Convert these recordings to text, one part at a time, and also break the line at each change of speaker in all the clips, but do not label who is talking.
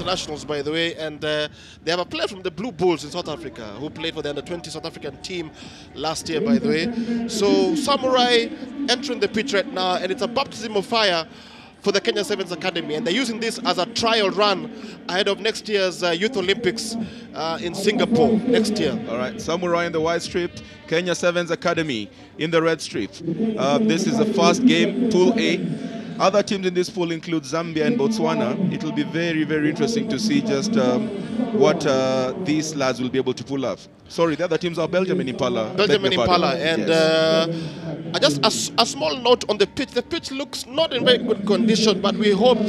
internationals, by the way, and they have a player from the Blue Bulls in South Africa who played for the under-20 South African team last year, by the way. So Samurai entering the pitch right now, and it's a baptism of fire for the Kenya Sevens Academy, and they're using this as a trial run ahead of next year's Youth Olympics in Singapore next year.
All right, Samurai in the white strip, Kenya Sevens Academy in the red strip. This is the first game, Pool A. Other teams in this pool include Zambia and Botswana. It will be very, very interesting to see just what these lads will be able to pull up. Sorry, the other teams are Belgium and Impala.
Belgium and Impala. And
yes.
Just a small note on the pitch. The pitch looks not in very good condition, but we hope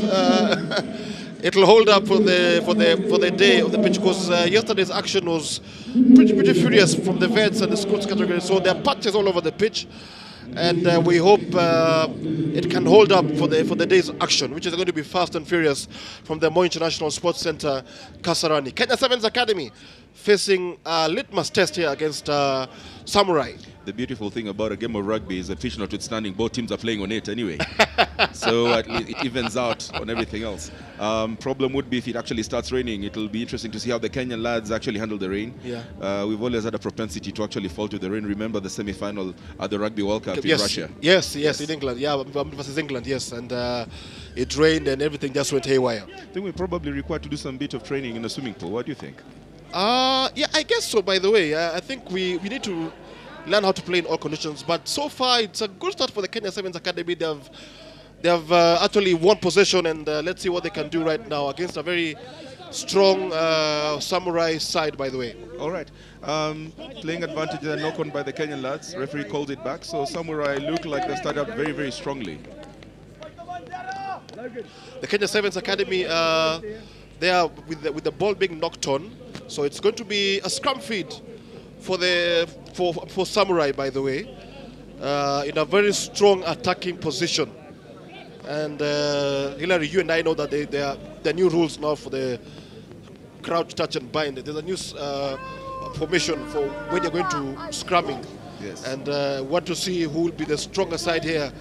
it'll hold up for the day of the pitch, because yesterday's action was pretty furious from the vets and the schools category. So there are patches all over the pitch, and we hope it can hold up for the day's action, which is going to be fast and furious from the Moi International Sports Center, Kasarani. Kenya Sevens Academy facing a litmus test here against Samurai.
The beautiful thing about a game of rugby is that, pitch notwithstanding, both teams are playing on it anyway. So at least it evens out on everything else. Problem would be if it actually starts raining. It'll be interesting to see how the Kenyan lads actually handle the rain.
Yeah.
We've always had a propensity to actually fall to the rain. Remember the semi-final at the Rugby World Cup in Russia?
Yes, in England. Yeah, versus England, yes. And it rained and everything just went haywire.
I think we're probably required to do some bit of training in a swimming pool. What do you think?
Yeah, I guess so, by the way. I think we need to learn how to play in all conditions. But so far, it's a good start for the Kenya Sevens Academy. They have actually won possession, and let's see what they can do right now against a very strong Samurai side, by the way.
All right. Playing advantage and knock on by the Kenyan lads. Referee called it back. So Samurai look like they started out very, very strongly.
The Kenya Sevens Academy, they are with the ball being knocked on. So it's going to be a scrum feed for Samurai, by the way, in a very strong attacking position. And Hilary, you and I know that there are new rules now for the crouch, touch and bind. There's a new formation for when you're going to scrumming.
Yes.
And want to see who will be the stronger side here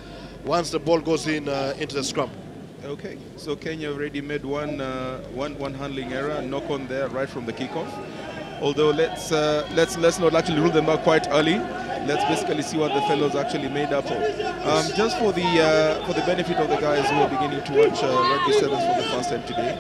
once the ball goes into the scrum.
Okay, so Kenya already made one handling error, knock on there right from the kickoff. Although let's not actually rule them out quite early. Let's basically see what the fellows actually made up of. Just for the benefit of the guys who are beginning to watch Rugby Sevens for the first time today,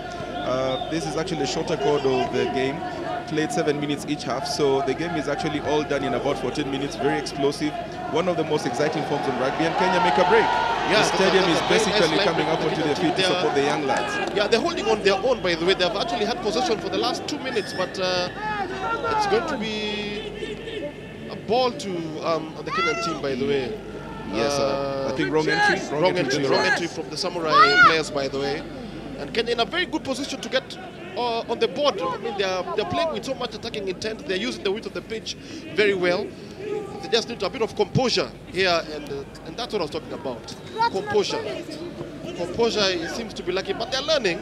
this is actually a shorter chord of the game. Played 7 minutes each half, so the game is actually all done in about 14 minutes. Very explosive, one of the most exciting forms in rugby, and Kenya make a break. Yeah, the stadium is basically coming up onto their feet to support the young lads.
Yeah, they're holding on their own, by the way. They've actually had possession for the last 2 minutes, but it's going to be a ball to the Kenyan team, by the way.
Yes, I think wrong entry
from the Samurai players, by the way. And Kenya in a very good position to get on the board. I mean, they're playing with so much attacking intent. They're using the width of the pitch very well. They just need a bit of composure here, and that's what I was talking about. Composure. Composure, it seems to be lacking, but they're learning.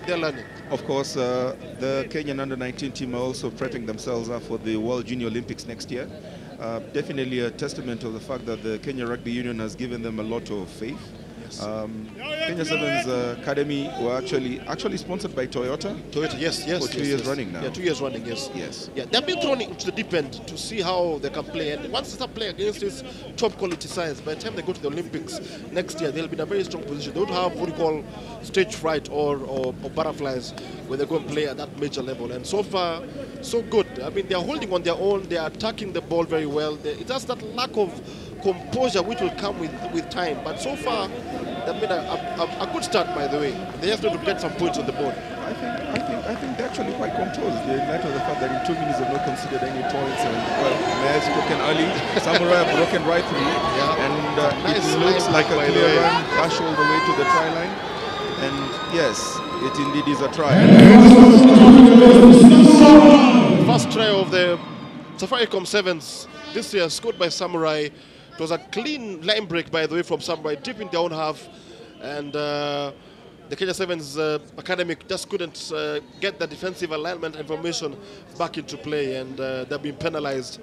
They're learning.
Of course, the Kenyan under-19 team are also prepping themselves up for the World Junior Olympics next year. Definitely a testament to the fact that the Kenya Rugby Union has given them a lot of faith. Kenya Sevens Academy were actually sponsored by Toyota.
Yes.
For 2 years running now.
Yeah, 2 years running, yes.
Yes.
Yeah, they've been thrown into the deep end to see how they can play. And once they start playing against this top quality sides, by the time they go to the Olympics next year, they'll be in a very strong position. They don't have what you call stage fright or butterflies when they go and play at that major level. And so far, so good. I mean, they're holding on their own. They're attacking the ball very well. It's just that lack of composure which will come with time. But so far, they've made a good start, by the way. They just need to get some points on the board.
I think they're actually quite composed in light of the fact that in 2 minutes they've not considered any points. And well, may have spoken early. Samurai have broken right through, and nice it looks like a clear run, dash all the way to the try line. And yes, it indeed is a try.
First try of the Safaricom Sevens this year, scored by Samurai. It was a clean line break, by the way, from Samurai, deep in their own half. And the Kenya Sevens Academy just couldn't get the defensive alignment information back into play. And they've been penalized.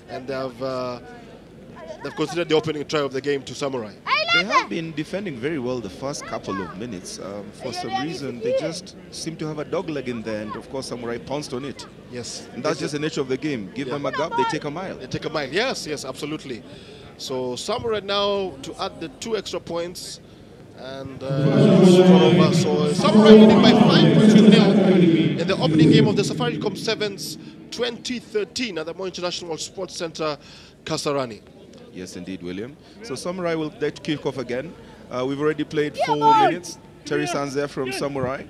And they've considered the opening try of the game to Samurai.
They have been defending very well the first couple of minutes. For some reason, they just seem to have a dog leg in there, and of course, Samurai pounced on it.
Yes.
And that's just the nature of the game. Give them a gap, they take a mile.
They take a mile. Yes, yes, absolutely. So Samurai now to add the 2 extra points and score over. So Samurai leading by 5 points to 0 in the opening game of the Safaricom Sevens 2013 at the Moi International Sports Center, Kasarani.
Yes, indeed, William. So Samurai will get kick off again. We've already played 4 minutes. Terry Sands there from Samurai.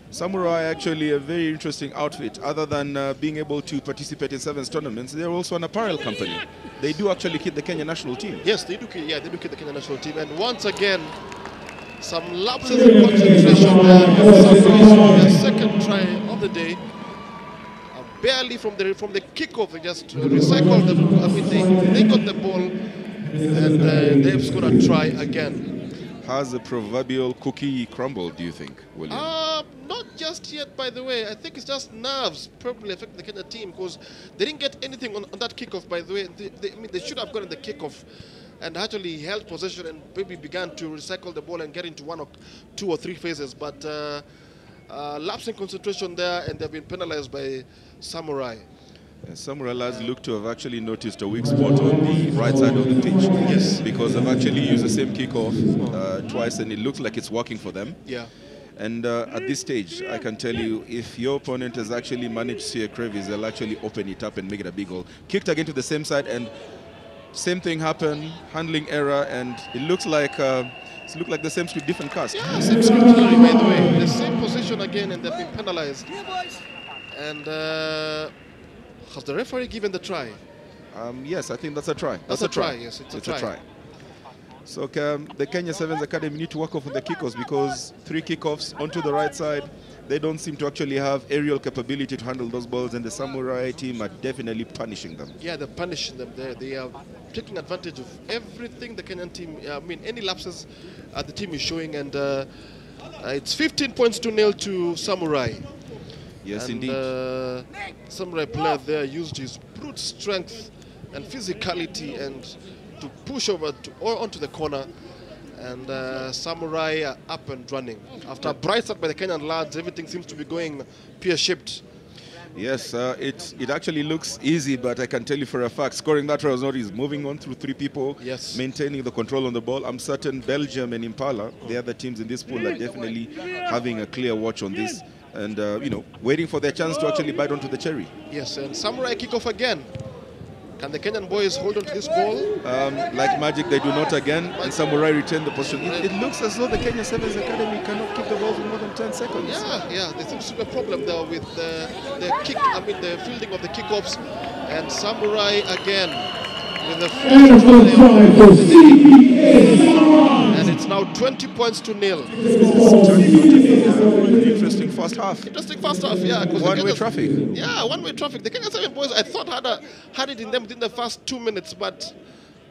Samurai actually a very interesting outfit. Other than being able to participate in sevens tournaments, they're also an apparel company. They do actually kit the Kenya national team.
Yes, they do. Yeah, they do kit the Kenya national team. And once again, some lapses in concentration there. The second try of the day. Barely from the kickoff, they just recycled the. I mean, they got the ball, and they've scored a try again.
Has the proverbial cookie crumbled, do you think, William?
Not just yet, by the way. I think it's just nerves probably affecting the Kenya team because they didn't get anything on that kickoff, by the way. I mean, they should have gotten the kickoff and actually held possession and maybe began to recycle the ball and get into 1 or 2 or 3 phases. But lapse in concentration there, and they've been penalized by Samurai.
Samurai lads look to have actually noticed a weak spot on the right side of the pitch.
Yes.
Because they've actually used the same kickoff twice, and it looks like it's working for them.
Yeah.
And at this stage, I can tell you, if your opponent has actually managed to see a crevice, they'll actually open it up and make it a big goal. Kicked again to the same side, and same thing happened, handling error, and it looks like the same script, different cast.
Yeah, same script, by the way. The same position again, and they've been penalized. And has the referee given the try?
Yes, I think that's a try.
That's a try. Yes, it's a try.
So the Kenya Sevens Academy need to work off on the kickoffs, because 3 kickoffs onto the right side, they don't seem to actually have aerial capability to handle those balls, and the Samurai team are definitely punishing them. Yeah,
they're punishing them. They are taking advantage of everything the Kenyan team, I mean, any lapses the team is showing, and it's 15 points to 0 to Samurai.
Yes,
and,
indeed.
Samurai player there used his brute strength and physicality and to push over onto the corner, and Samurai are up and running. After a bright start by the Kenyan lads, everything seems to be going pear-shaped.
Yes, it actually looks easy, but I can tell you for a fact, scoring that was not easy. Moving on through 3 people,
yes,
maintaining the control on the ball. I'm certain Belgium and Impala, the other teams in this pool, are definitely having a clear watch on this, and you know, waiting for their chance to actually bite onto the cherry.
Yes, and Samurai kick off again. Can the Kenyan boys hold on to this ball?
Like magic, they do not again, and Samurai retain the position. It looks as though the Kenya Sevens Academy cannot keep the ball for more than 10 seconds.
Yeah, there seems to be a problem there with the kick, I mean the fielding of the kickoffs, and Samurai again with the first and it's now 20 points to 0.
Interesting first half.
Interesting first half, yeah.
One-way traffic.
Yeah, one-way traffic. The Kenya 7 boys, I thought had it in them within the first 2 minutes, but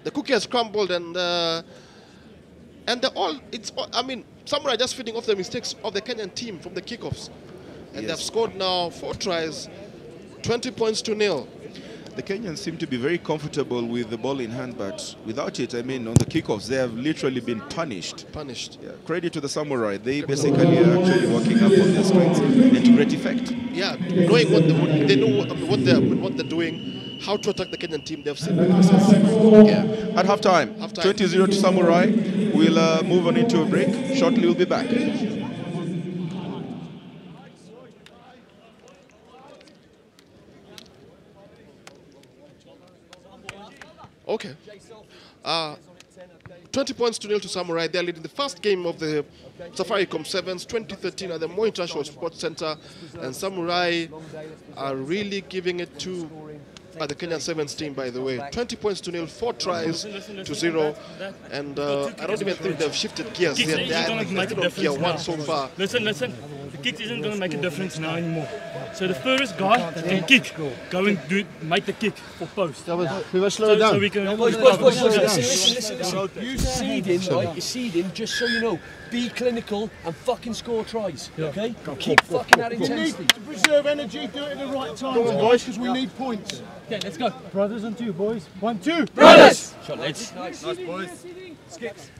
the cookie has crumbled, and I mean, Samurai just feeding off the mistakes of the Kenyan team from the kickoffs, and they've scored now 4 tries, 20 points to 0.
The Kenyans seem to be very comfortable with the ball in hand, but without it, I mean, on the kickoffs, they have literally been punished. Yeah, credit to the Samurai. They basically are actually working up on their strengths and to great effect. Yeah, knowing they know what they're doing, how to attack the Kenyan team, they've seen weaknesses. Yeah. At halftime, 20-0 to Samurai. We'll move on into a break. Shortly, we'll be back. Okay. 20 points to 0 to Samurai. They're leading the first game of the Safaricom Sevens 2013 at the Moi International Sports Center, and Samurai are really giving it to the Kenyan Sevens team, by the way. 20 points to 0, 4 tries to 0, and I don't even think they've shifted gears yet. They're on gear 1 so far.
Listen, the kick isn't going to make a difference now anymore. So the first guy that can kick, go and make the kick for post.
We must slow it down.
So we can
listen. You seeding, right? You're seeding, just so you know. Be clinical and fucking score tries, okay? Keep fucking that intensity.
To preserve energy, do it at the right time, boys, because we need points.
Okay, let's go.
Brothers on 2, boys. 1, 2.
Brothers!
Shot, let's.
Nice, boys. Skips.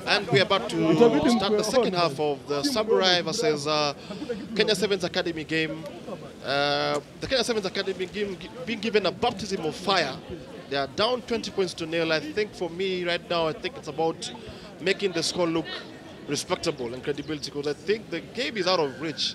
And we're about to start the second half of the Samurai versus Kenya Sevens Academy game. The Kenya Sevens Academy game being given a baptism of fire. They are down 20 points to nil. I think for me right now, I think it's about making the score look respectable and credibility, because I think the game is out of reach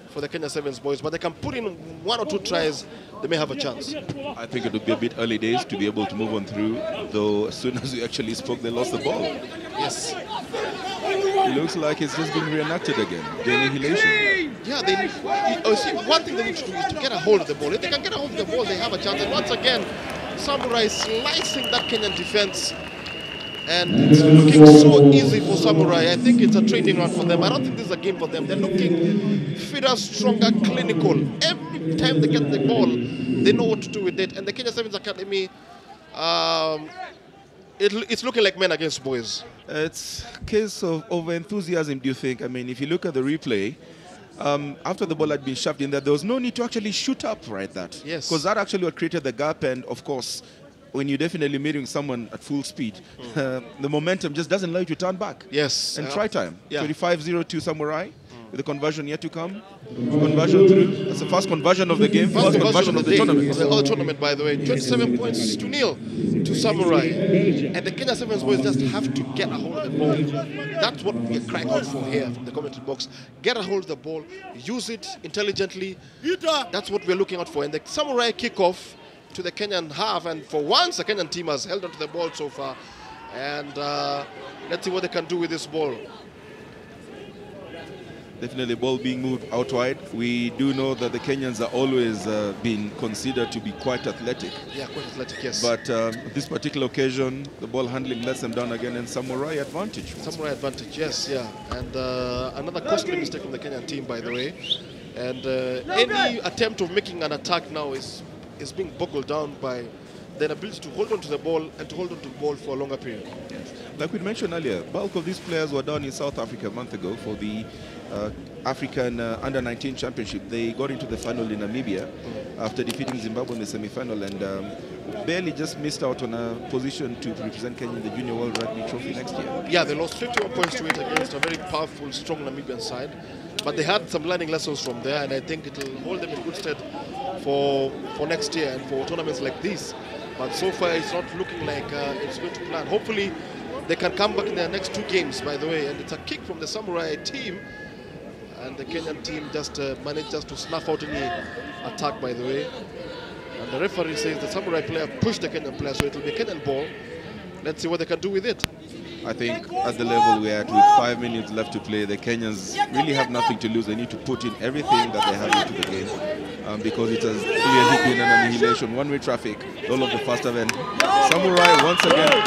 for the Kenya Sevens boys, but they can put in 1 or 2 tries, they may have a chance.
I think it would be a bit early days to be able to move on through, though as soon as we actually spoke, they lost the ball.
Yes.
It looks like it's just being reenacted again, the annihilation.
Yeah, see, one thing they need to do is to get a hold of the ball. If they can get a hold of the ball, they have a chance. And once again, Samurai slicing that Kenyan defense. And it's looking so easy for Samurai. I think it's a training run for them. I don't think this is a game for them. They're looking fitter, stronger, clinical. Every time they get the ball, they know what to do with it. And the Kenya Sevens Academy, it's looking like men against boys.
It's a case of over-enthusiasm, do you think? I mean, if you look at the replay, after the ball had been shoved in there was no need to actually shoot up right that.
Yes.
Because that actually what created the gap, and of course, when you're definitely meeting someone at full speed, the momentum just doesn't allow you to turn back.
Yes.
And try time.
Yeah.
25-0 to Samurai, with the conversion yet to come. Conversion through. That's the first conversion of the game. First conversion of the tournament.
Of the whole tournament, by the way. 27 points to nil to Samurai. And the Kenya Sevens boys just have to get a hold of the ball. That's what we're crying out for here from the commentary box. Get a hold of the ball, use it intelligently. That's what we're looking out for. And the Samurai kickoff to the Kenyan half, and for once the Kenyan team has held onto the ball so far, and let's see what they can do with this ball. Definitely
ball being moved out wide. We do know that the Kenyans are always been considered to be quite athletic.
Yeah, quite athletic, yes.
But this particular occasion, the ball handling lets them down again, and Samurai advantage.
Samurai advantage, yes, yeah. And another costly mistake from the Kenyan team, by the way. And any attempt of making an attack now is being boggled down by their ability to hold on to the ball and to hold on to the ball for a longer period.
Yes. Like we mentioned earlier, bulk of these players were down in South Africa a month ago for the African Under-19 Championship. They got into the final in Namibia after defeating Zimbabwe in the semi-final, and barely just missed out on a position to represent Kenya in the Junior World Rugby Trophy next year.
Yeah, they lost 51 points to 8 against a very powerful, strong Namibian side. But they had some learning lessons from there, and I think it will hold them in good stead for next year and for tournaments like this. But so far, it's not looking like it's going to plan. Hopefully, they can come back in their next 2 games, by the way. And it's a kick from the Samurai team. And the Kenyan team just managed just to snuff out any attack, by the way. And the referee says the Samurai player pushed the Kenyan player, so it will be a Kenyan ball. Let's see what they can do with it.
I think at the level we're at, with 5 minutes left to play, the Kenyans really have nothing to lose. They need to put in everything that they have into the game, because it has clearly been an annihilation, one-way traffic, all of the first event. Samurai once again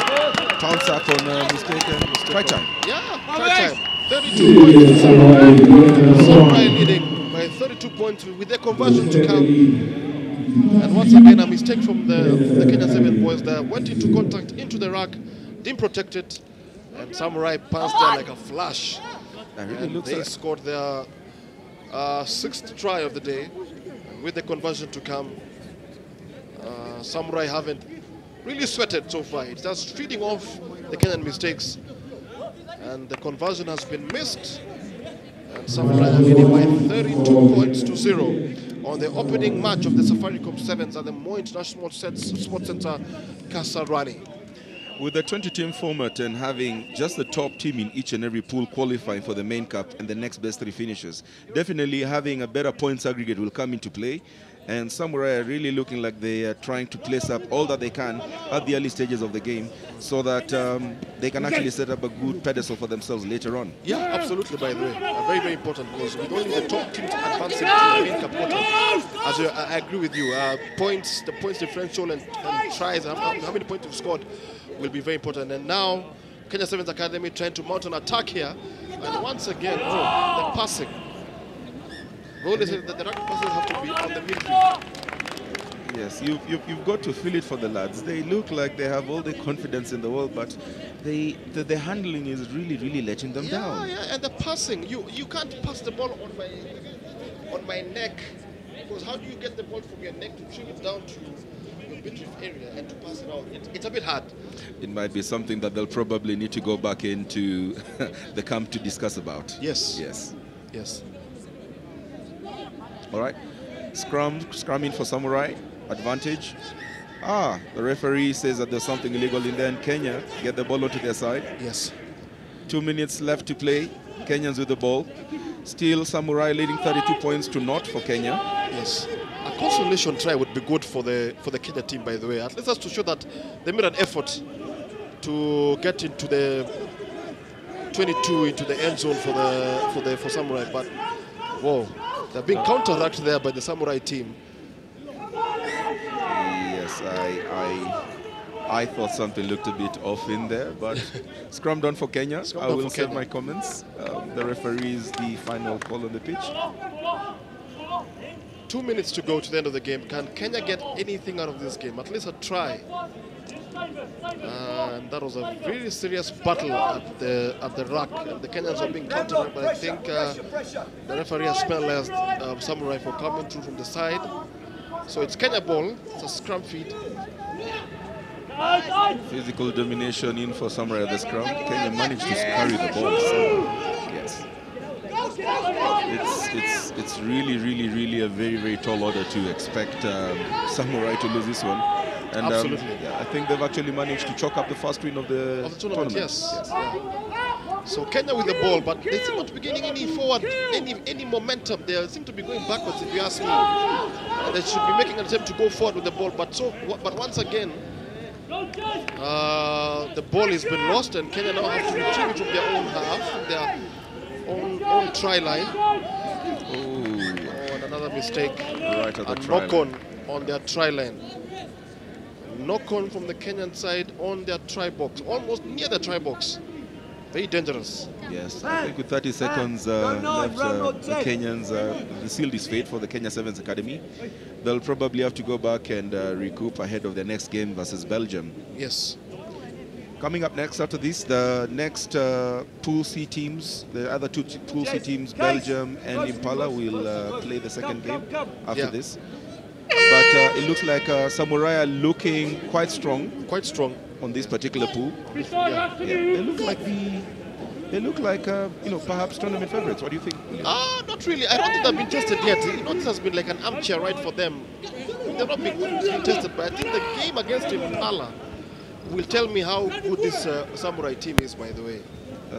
pounce up on mistaken try time.
Yeah, try time. 32 points. Samurai leading by 32 points with their conversion to come. And once again, a mistake from the Kenya 7 boys that went into contact into the rack, didn't protect it, and Samurai passed there like a flash. And they scored their 6th try of the day. With the conversion to come, Samurai haven't really sweated so far. It's just feeding off the Kenyan mistakes. And the conversion has been missed. And Samurai are leading by 32 points to 0 on the opening match of the Safaricom Sevens at the Mo International Sports Center, Kasarani.
With the 20-team format and having just the top team in each and every pool qualifying for the main cup and the next best 3 finishes, definitely having a better points aggregate will come into play. And Samurai are really looking like they are trying to place up all that they can at the early stages of the game, so that they can actually set up a good pedestal for themselves later on.
Yeah, absolutely, by the way. Very, very important, because with only the top teams advancing to the main cup quarter, I agree with you, the points differential and tries, how many points you've scored will be very important. And now, Kenya Sevens Academy trying to mount an attack here. And once again, the passing. We always say that the rugby passes have to be on the midfield.
Yes, you've got to feel it for the lads. They look like they have all the confidence in the world, but the handling is really letting them down.
Yeah, and the passing. You can't pass the ball on my neck, because how do you get the ball from your neck to trim it down to your midriff area and to pass it out? It's a bit hard.
It might be something that they'll probably need to go back into the camp to discuss about.
Yes.
All right, scrumming for Samurai. Advantage. The referee says that there's something illegal in there, and Kenya get the ball onto their side.
Yes.
2 minutes left to play. Kenyans with the ball. Still Samurai leading 32 points to naught for Kenya.
Yes. A consolation try would be good for the Kenya team, by the way. At least that's to show that they made an effort to get into the 22 into the end zone for Samurai. But whoa, they're being counteracted there by the Samurai team.
Yes, I thought something looked a bit off in there, but scrum done for Kenya. I will save my comments. The referee is the final call on the pitch.
2 minutes to go to the end of the game. Can Kenya get anything out of this game? At least a try. And that was a very serious battle at the rack. The Kenyans are being countered, but I think the referee has penalized Samurai for coming through from the side. So it's Kenya ball. It's a scrum feed.
Physical domination in for Samurai at the scrum. Kenya managed to carry the ball. So, yes. It's really a very tall order to expect Samurai to lose this one. And
absolutely.
I think they've actually managed to chalk up the first win of the tournament.
Yes. Yeah. So Kenya with the ball, but they seem not to be getting any forward, any momentum. They seem to be going backwards, if you ask me. They should be making an attempt to go forward with the ball, but once again, the ball has been lost, and Kenya now have to retrieve it from their own half, from their own try line. Oh, and another mistake.
Right at the try line.
On their try line. Knock on from the Kenyan side on their try box, almost near the try box. Very dangerous.
Yes, I think with 30 seconds left, the Kenyans, the sealed is fate for the Kenya Sevens Academy. They'll probably have to go back and recoup ahead of their next game versus Belgium.
Yes.
Coming up next after this, the next Pool C teams, the other two Pool C teams, Belgium and Impala, will play the second game after this. But it looks like Samurai are looking quite strong.
Quite strong
on this particular pool. Yeah. They look like perhaps tournament favorites. What do you think?
Not really. I don't think they've been tested yet. This has been like an armchair ride for them. They've not been tested, but I think the game against Impala will tell me how good this Samurai team is, by the way.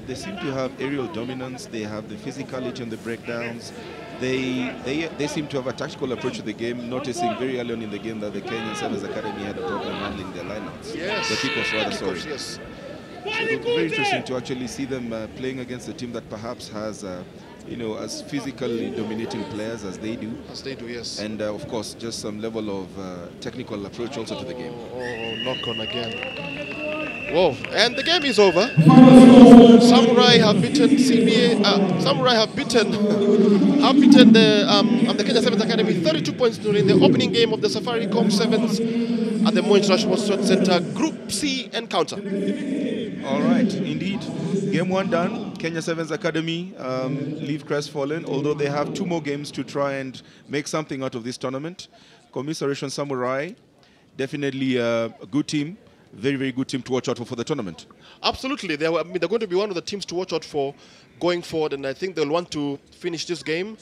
They seem to have aerial dominance. They have the physicality and the breakdowns. They seem to have a tactical approach to the game, noticing very early on in the game that the Kenyan Sevens Academy had a problem handling their lineups.
Yes.
The kickoffs, rather, sorry.
Yes.
So it will be very interesting to actually see them playing against a team that perhaps has, as physically dominating players as they do.
As they do, yes.
And of course, just some level of technical approach also to the game.
Knock on again. Whoa, and the game is over. Samurai have beaten CBA. Samurai have beaten the Kenya Sevens Academy 32 points during the opening game of the Safaricom Sevens at the Moi International Sports Center Group C encounter.
All right, indeed. Game one done. Kenya Sevens Academy leave crestfallen, although they have 2 more games to try and make something out of this tournament. Commiseration Samurai, definitely a good team. Very good team to watch out for the tournament.
Absolutely. They're going to be one of the teams to watch out for going forward, and I think they'll want to finish this game